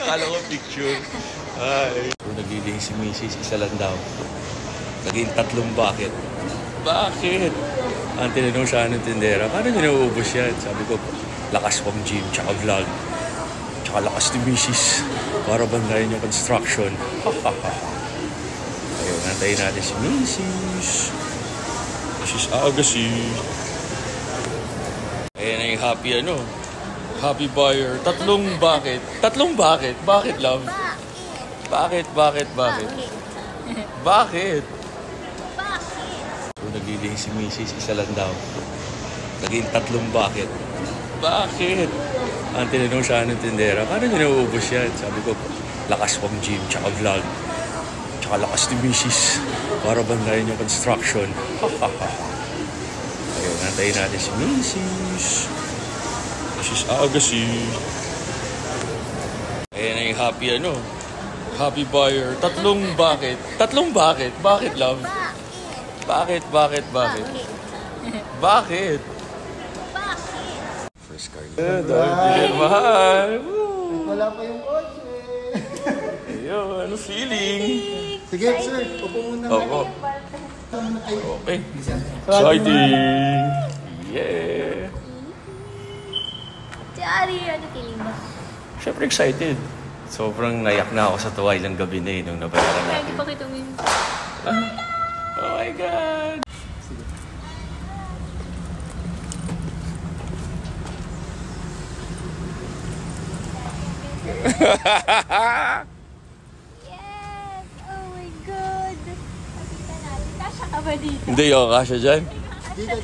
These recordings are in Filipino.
Akala ko picture. Ay. Kung naglilihi si Mrs. isa lang daw. Naging 3 bucket. Bakit? Ang tinanong siya ng tindera, paano niya nauubos yan? Sabi ko, lakas pang gym, tsaka vlog. Tsaka lakas ni Mrs. Para bandayan yung construction. Ayun, nantayin natin si Mrs. Mrs. Agassi. Ayan na yung happy happy buyer. 3 bucket. 3 bucket? Bakit, love? Bakit? Bakit? Kung naglilihi si Mrs. isa lang daw. Naging 3 bucket. Bakit? Ang tinanong siya ng tindera, paano niya nauubos yan? Sabi ko, lakas pang gym, tsaka vlog. Tsaka lakas ni Mrs. Para bandayan yung construction. Ayun, nantayin natin si Mrs. Mrs. Agassi. Ayan na yung happy happy buyer. 3 bucket. 3 bucket? Bakit, love? Bakit? First car. Dahil mahal. Wala pa yung kotse. Ayun, ano feeling? Sige, sir. Upo muna. Opo. Okay. Exciting. Yeah. Si Ari, ano feeling mo? Siyempre excited. Sobrang nayak na ako sa tuwa ilang gabi na nung nabayaran natin. Hindi pa kita mo yung... Oh my God! Yes! Oh my God! Nakita natin. Kasha ka ba dito? Hindi ako kasha dyan. Dito.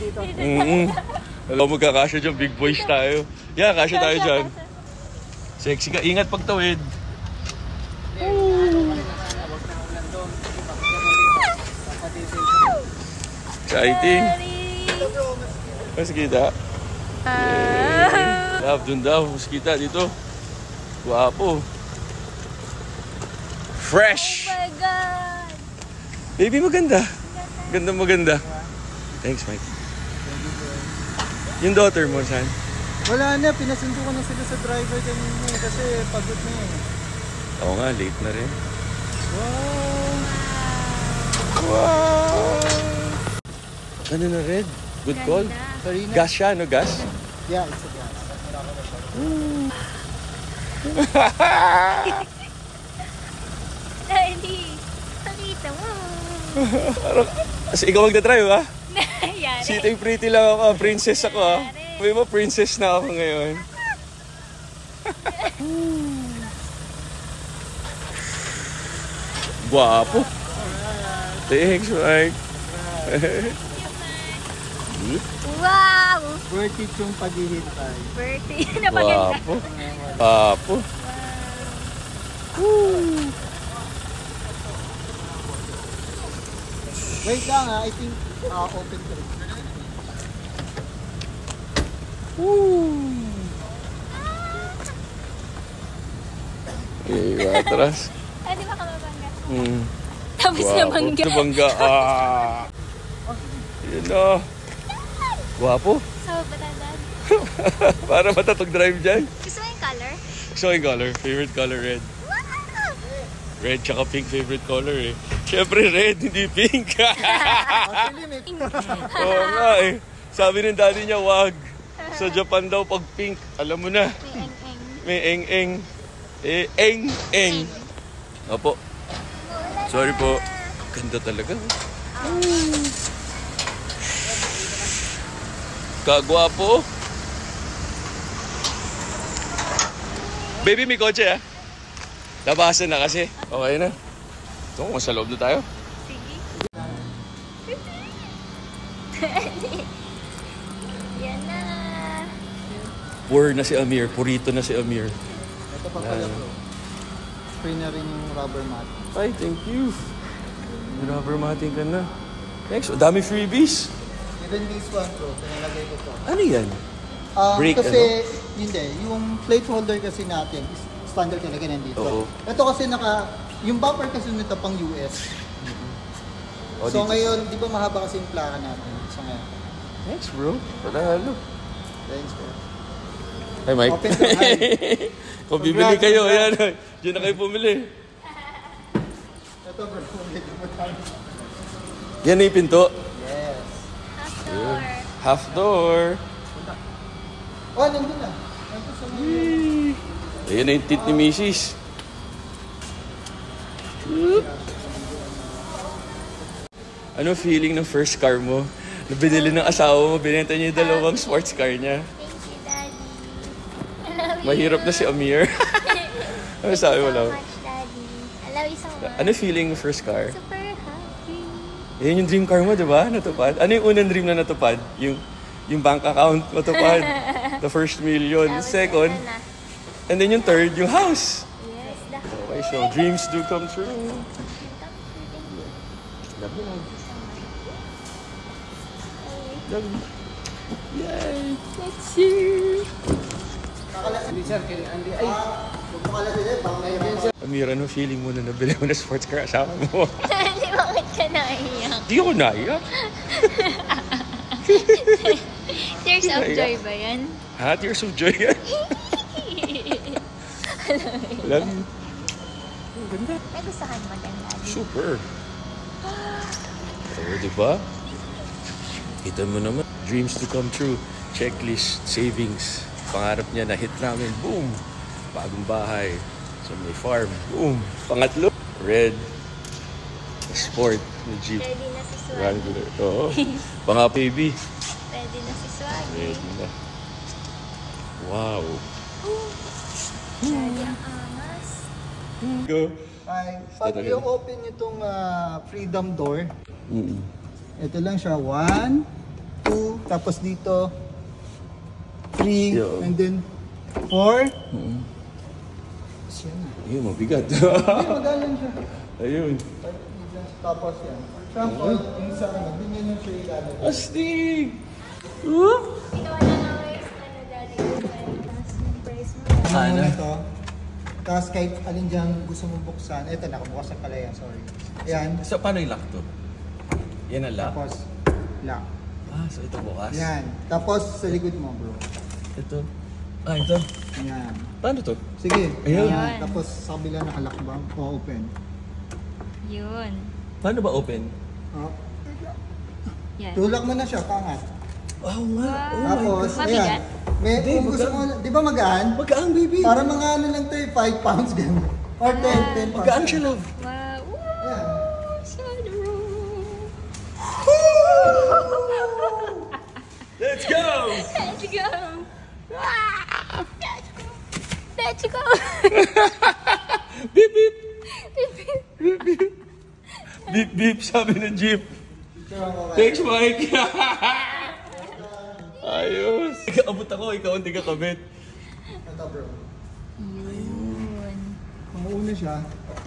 Alam mo magkakasya dyan, big boys tayo. Yeah, kasya tayo dyan. Sexy ka, ingat pagtawid. Exciting. Mas kita. Love, dun daw. Mas kita dito. Guwapo. Fresh. Oh my God! Baby, maganda. Maganda. Thanks, Mike. Yung daughter mo, saan? Wala na. Pinasundo ko na sila sa driver kanina kasi pagod na yun. Oo nga, late na rin. Wow! Ano na, Red? Good call. Sarina. Gas siya, no? Gas? Yeah, it's a gas. Daddy! Nakita mo! Kasi ikaw magdadrive, ha? Yari. Sitting pretty lang ako, princess ako, ha? May mo, princess na ako ngayon. Guwapo. Thanks, Mike. Wow! Worth it yung paghihintay. Birthday. Napaganda. Guwapo. Guwapo. Wait lang ha, I think open to it. Atras. Di ba ka mabangga? Tapos Guwapo. nabangga. Nabangga. Yun na. Guwapo. So, batandaan. Para matatog drive dyan. Gusto mo yung color? Gusto ko yung color. Favorite color, red. Wow! Red tsaka pink favorite color eh. Siyempre red, hindi pink. Actually, may Oo nga eh. Sabi ng daddy niya, wag. Sa Japan daw pag pink, alam mo na. May eng-eng. May eng-eng. Eng. Opo. Sorry po. Ganda talaga. Kagwapo. Baby, may kotse ah. Labasan na kasi. Okay na. Ito, kung sa loob na tayo. Sige. Yan na. Poor na si Amir. Purito na si Amir. ito pa pala bro. Spray na rin yung rubber mat. Ay, thank you. May rubber matting ka na. Thanks. Dami freebies. Even this one bro, pinalagay ko to. Ano yan? Break, kasi, hindi. Yung plate holder kasi natin, standard talaga nandito. Oo. Ito kasi yung bumper kasi nito pang US. Oh, So dito. ngayon, di ba mahaba kasi yung plaka natin? So ngayon. Thanks, bro. Panalo. Thanks bro. Hi, Mike. Open to hi. Kung bibili kayo, ayan. Diyan na kayo pumili. Ito bro, medyo matalo. Yan na yung pinto. Yes. Half door. Half door. Oh, nandun na. Nandun sa mga. Ayan na yung tit ni Mrs. Ano feeling ng first car mo? Na binili ng asawa mo, binenta niya yung dalawang sports car niya. Thank you, Daddy. I love you. Mahirap na si Amir. Ano sabi mo so lang? much, Daddy. I love you so much. Ano feeling ng first car? Super happy. Yan yung dream car mo, di ba? Natupad. Ano yung unang dream na natupad? Yung bank account matupad. The first million. Tapos Second. ito na. And then yung third, yung house. Yes, the Okay, so dreams do come true. Love you, love. Love you. Yay! Let's see. Amira, ano feeling mo na nabili mo na sports car asawa mo? Daddy, bakit ka naiyak? Di ako naiyak. Tears of joy ba yan? Ha? Tears of joy yan? Love you. Ang ganda. May gustuhan mo din, Daddy. Super. Oo, di ba? Kita mo naman. Dreams to come true. Checklist, savings. Pangarap niya na hit namin. Boom! Bagong bahay. So may farm. Boom! Pangatlo, red. Sport na jeep. Ready na si Swaggy. Wrangler. Oo. Baby. Ready na si Swaggy. Ready na. Wow. Daddy, ang angas. Go. Ay, pag i-open itong freedom door, ito lang siya. 1, 2, tapos dito 3, Yo. and then 4. Tapos yan na. Ayun, mabigat. Hindi, magalang siya. Ayun. Tapos yan. Sample, yung sa ano, ganyan yung siya ilalagay. Astig! Ikaw na nga waste na na, Daddy. Tapos yung price mo. Ano muna ito? Tapos kahit alin dyan gusto mong buksan. Ito, nakabukas na pala yan, sorry. Yan. So, paano yung lock to? Yan ang lock? Tapos, lock. Ah, so ito bukas? Yan. Tapos sa likod mo, bro. Ito. Ah, ito. Yan. Paano to? Sige. Ayun. Ayun. Tapos sa kabila nakalock ba? O open. Yun. Paano ba open? Oh. Yan. Tulak mo na siya, pangat. Oh, nga. Tapos, Mabigat? ayan. May, kung gusto mo, di ba magaan? Magaan, baby. Para mga ano lang to, 5 pounds ganun. Or 10 pounds. Magaan siya, love. Wow. Ayan. Sunroof. Let's go! Let's go. Wow. Let's go. Beep, beep. Beep, beep. Beep, beep, sabi ng jeep. Thanks, Mike. Ayos. Abot ako, ikaw hindi ka kabit. Ito bro. Yun. Kumuuna siya.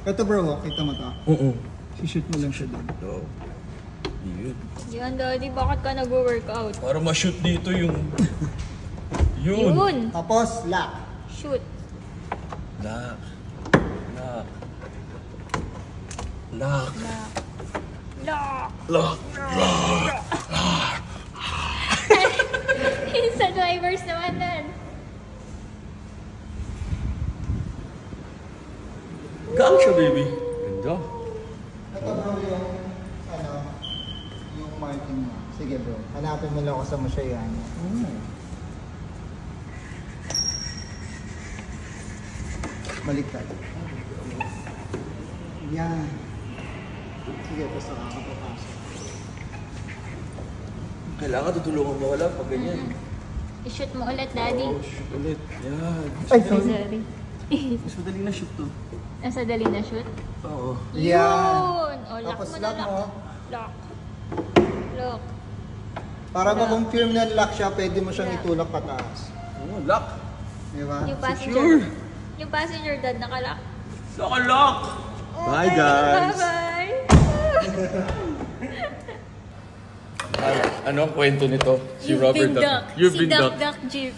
Ito bro, kita mo to. Oo. Si-shoot mo lang siya doon. So, yun. Yan, Daddy. Bakit ka nag-workout? Para ma-shoot dito yung... Yun. Yun. Tapos, lock. Shoot. Lock. Lock. Lock. Lock. Lock. Sa drivers naman nun. Gaan siya, baby. Ganda. Ito bro yung, ano, yung marking mo. Sige bro, hanapin mo lang kung saan mo siya yan. Baliktad. Yan. Sige, basta kakapapasok. Kailangan tutulungan mo wala pag ganyan. I-shoot mo ulit, Daddy. Oh, shoot ulit. Yan. Ay, Sorry. Mas madaling na shoot to. Nasa dali na shoot? Oo. Yan. Yun. O, lock Tapos mo na lock lock. mo. Lock. Lock. Para ma-confirm na lock siya, pwede mo siyang Yeah. itulak pataas. Oh, lock. Di ba? Yung passenger. Secure. Yung passenger dad nakalock. Lock! Bye, guys! Bye-bye! Ano ang kwento nito? Si Robert Duck. You've been Duck. Duck Jeep.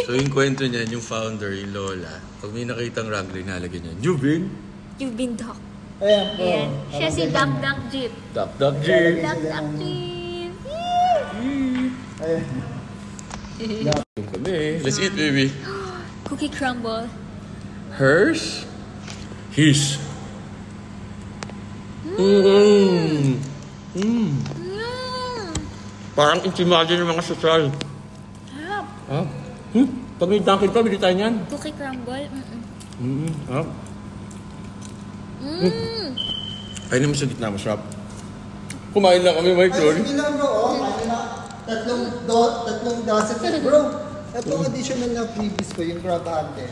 So yung kwento niya, yung founder, yung lola, pag may nakitang Wrangler, nalagyan niya, You've been? You've been Duck. Ayan po. Ayan. Siya si Duck Duck Jeep. Duck Duck Jeep. Duck Duck Jeep. Ayan. Yung kami. Let's eat, baby. Cookie crumble. Hers? His. Mm. Parang imagine ng mga social. Harap. Ah? Pag may Dunkin pa, bili tayo niyan. Cookie crumble. Ah? Ay naman sa gitna, masarap. Kumain lang kami, Mike, sorry. Sige lang bro, kain na. Tatlong dozen. Bro, tatlong additional na freebies ko, yung crab hunter.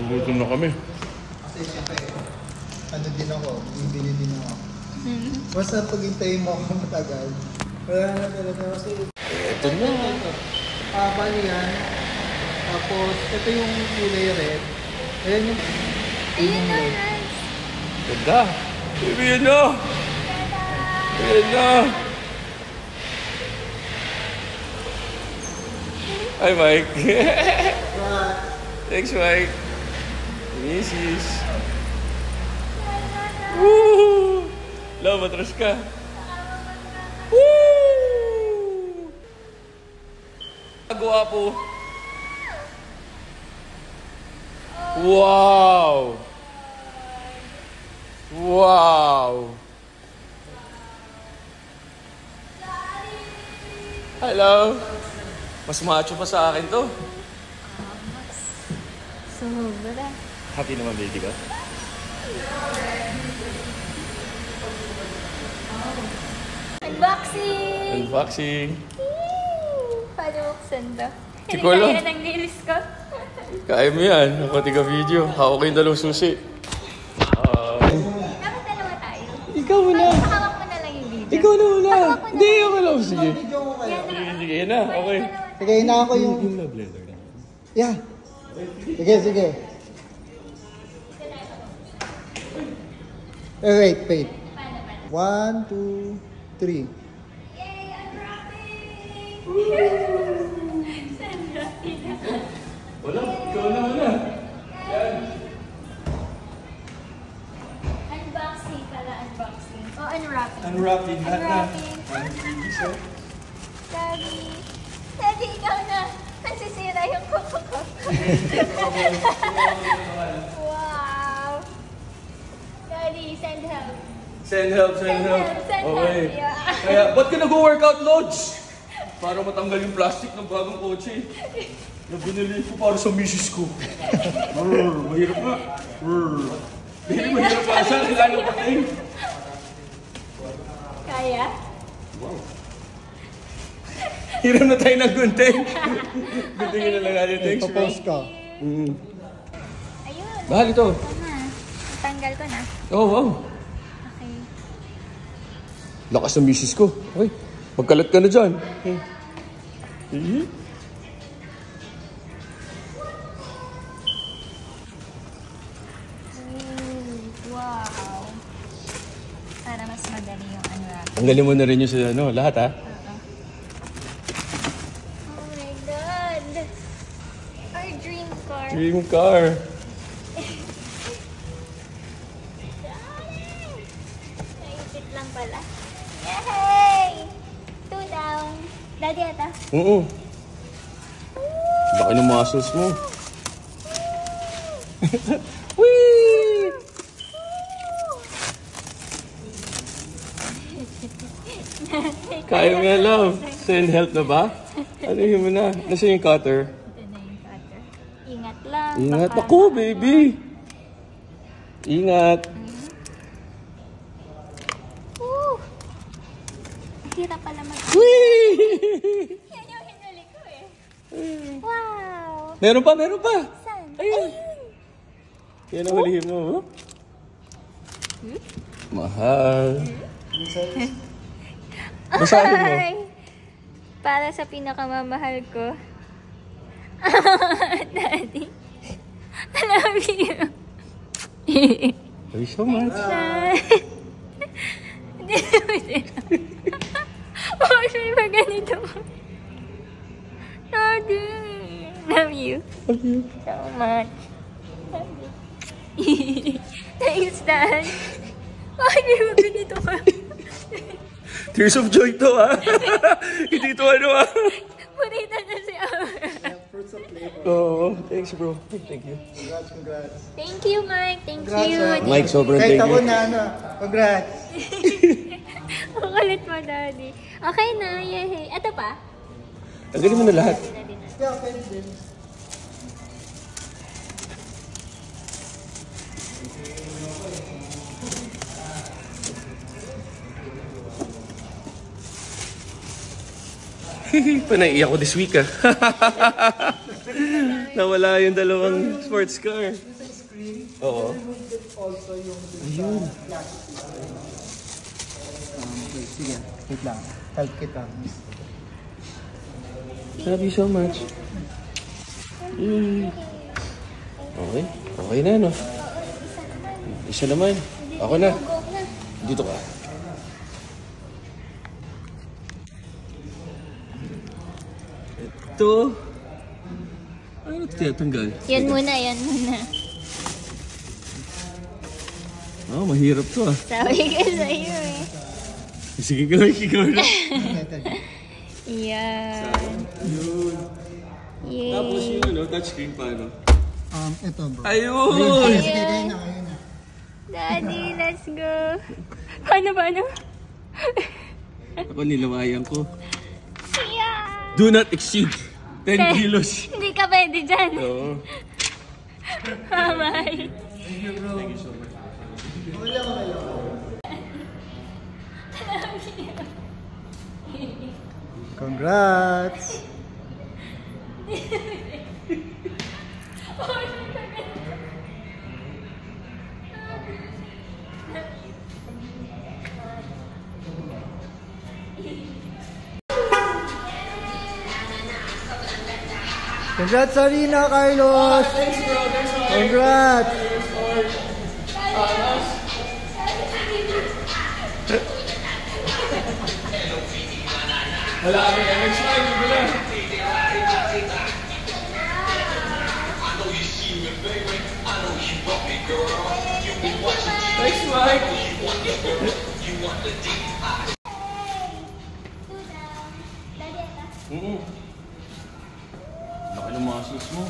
Gutom na kami. Kasi syempre, ano din ako, bibili din ako. Basta pag-hintayin mo ako matagal. Wala na talaga kasi... Ito na. Bali yan. Tapos, ito yung kulay red. Ayan yung... Ayun na, nice. Ganda. Baby, yan na. Yan na. Hi, Mike. Thanks, Mike. Mrs. Woo! Love, matras ka. Woo! Gwapo. Wow! Wow! Hello! Mas macho pa sa akin to. Sobra. Happy naman, baby ko. Unboxing! Unboxing. Paano buksan to? Hindi Chikolo. kaya ng nails ko. Kaya mo yan. Ako tiga video. Hawak ko yung dalawang susi. Dapat dalawa tayo. Ikaw muna. Hawak mo na lang yung video. Ikaw na muna. Hawak mo na Hindi, lang. ako lang. Sige. Video ko kayo. Yan na. Sige, yan na. Okay. Sige, ina ako yung... Yeah. Sige, sige. Wait. 1, 2, 3. Yay! Unwrapping! Wala. Ikaw na muna. Unboxing pala, unboxing. Oh, unwrapping. Unwrapping. Unwrapping. Daddy, ikaw na. Nasisira yung kuko ko. Wow. Daddy, send help. Send help. Send help. Okay. Yeah. Kaya, ba't ka nag-workout, Lods? Para matanggal yung plastic ng bagong kotse. Na binili ko para sa misis ko. Mahirap nga. Mahirap pa siya. Kailangan pa tayo. Kaya? Hiram na tayo ng gunting. Guntingin na lang natin. Thanks, bro. Post ka. Ayun. Mahal ito. Ito na. Natanggal ko na. Oh, wow. Okay. Lakas ng misis ko. Okay. Magkalat ka na dyan. Wow. Para mas madali yung unwrapping. Tanggalin mo na rin yung sa lahat ha. Oh my God. Our dream car. Dream car. Naisip lang pala. Yay! 2 down. Daddy ata. Oo. Laki ng muscles mo. Whee! Kaya mo yan, love. Send help na ba? Ano yun mo na? Nasaan yung cutter? Ito na yung cutter. Ingat lang. Ingat baka- ako, baby. Ingat. Woo! Hirap pala mag... Whee! Yan yung hinuli ko eh. Wow! Meron pa, meron pa. Saan? Ayun. Yan ang hulihin mo. Oh. Mahal. Basahin mo. Ay! Para sa pinakamamahal ko. Daddy. I love you. Thank you so much. Bakit may ba ganito? Daddy. Love you Love you. so much. Love you. Thanks, Dad. Bakit may ba ganito ka? Tears of joy to, ha? Hindi to ano, ha? sa flavor. Oo, thanks bro. Thank you. Congrats. Thank you, Mike. Thank Congrats, you. ah. Mike, sobrang Kahit thank ako you. na ano, congrats. Ang kulit mo, Daddy. Okay na, yay. Ito pa? Tagalin mo na lahat. Yeah, pwede din. Panaiyak ko this week ah. Nawala yung dalawang sports car. Sa screen, Oo. remove it also yung Ayun. wait, sige. Wait lang. Help kita. Love you so much. Okay. Okay na, no? Isa naman. Ako na. Go na. Dito ka. Ito. Ano ito tinatanggal? Yan muna, yan muna. Oh, mahirap to ah. Sabi ko sa'yo eh. Sige ka lang, ikaw na. Yan. Yun. Yay. Tapos yung ano, touchscreen paano? Ito bro. Ayun! Sige, kayo na, kayo na. Daddy, let's go. Paano? Ako nilawayan ko. Yeah. Do not exceed 10 kilos. Hindi ka pwede dyan. Oo. Bye-bye. Thank you so much. Congrats! Congrats, Sarina, Carlos! Thanks bro, thanks bro. Congrats! Wala kami next time, hindi na. Thanks, Mike. Laki ng muscles mo.